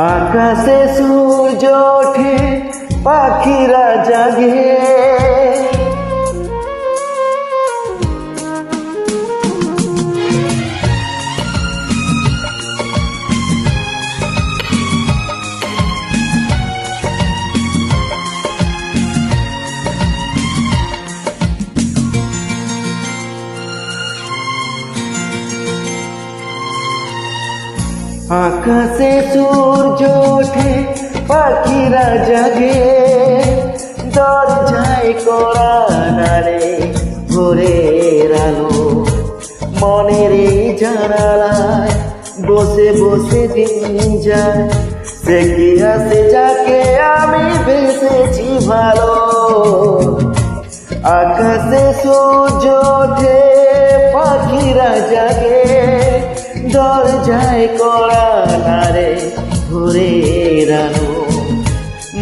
আকাশে সূর্য ওঠে, পাখিরা জাগে, আকাশে সূর্য ওঠে, পাখিরা জাগে, দরজায় কড়া নাড়ে ভোরের আলো, মনের এই জানালায় বসে বসে দিন যায়, সে কি আছে যাকে আমি বেসেছি ভালো। আকাশে সূর্য ওঠে, পাখিরা জাগে, দরজায় কড়া নাড়ে ভোরের আলো,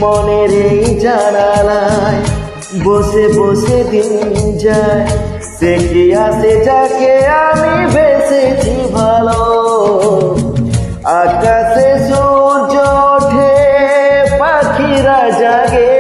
মনের এই জানালায় বসে বসে দিন যায়, সে কি আছে যাকে আমি বেসেছি ভালো। আকাশে সূর্য ওঠে, পাখিরা জাগে,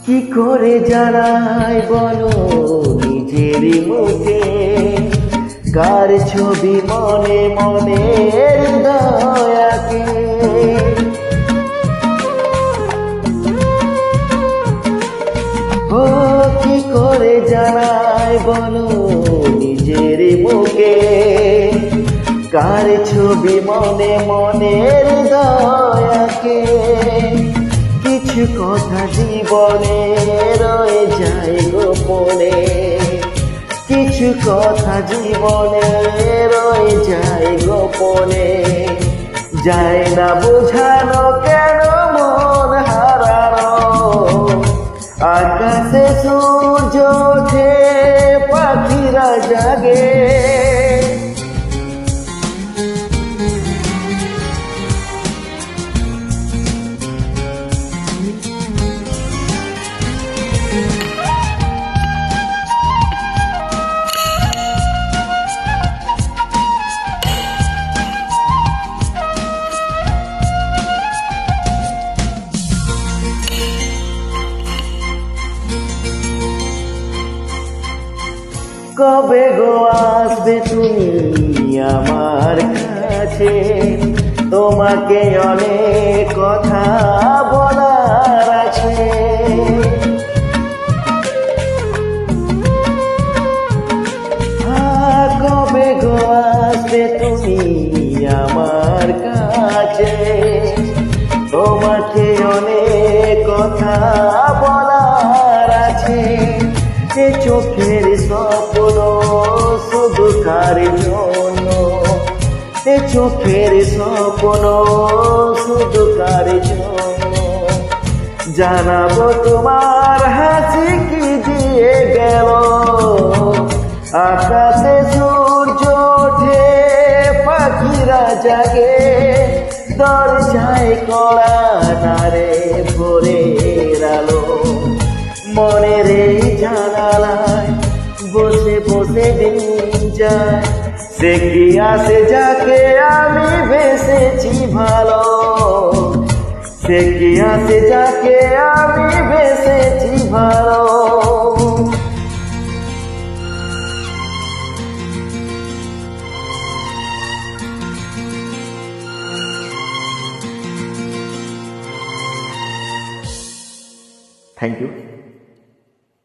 কি করে জানাই বলো নিজেরই মুখে, কার ছবি মনে মনে হৃদয়কে। ও কি করে জানাই বলো নিজেরই মুখে, কার ছবি মনে মনে হৃদয়কে। কিছু কথা জীবনে রয়ে যায় গোপনে, কিছু কথা জীবনে রয়ে যায় গোপনে, যায় না বোঝানো কেন মন হারানো। আকাশে সূর্য ওঠে, পাখিরা জাগে, কবে গো আসবে তুমি আমার কাছে, তোমাকে অনেক কথা বলার আছে। কবে গো আসবে তুমি আমার কাছে, তোমাকে অনেক কথা বলার আছে। এ চোখের স্বপ্ন শুধু কার জন্য, এ চোখের স্বপ্ন শুধু কার জন্য, জানাবো তোমার হাসি কি দিয়ে গেল। আকাশে সূর্য ওঠে, পাখিরা জাগে, দরজায় কড়া নাড়ে ভোরের আলো, মনের এই জানালায় বসে বসে দিন যায়, সে কি আছে যাকে আমি বেসেছি ভালো। সে কি আছে যাকে আমি বেসেছি ভালো। Thank you.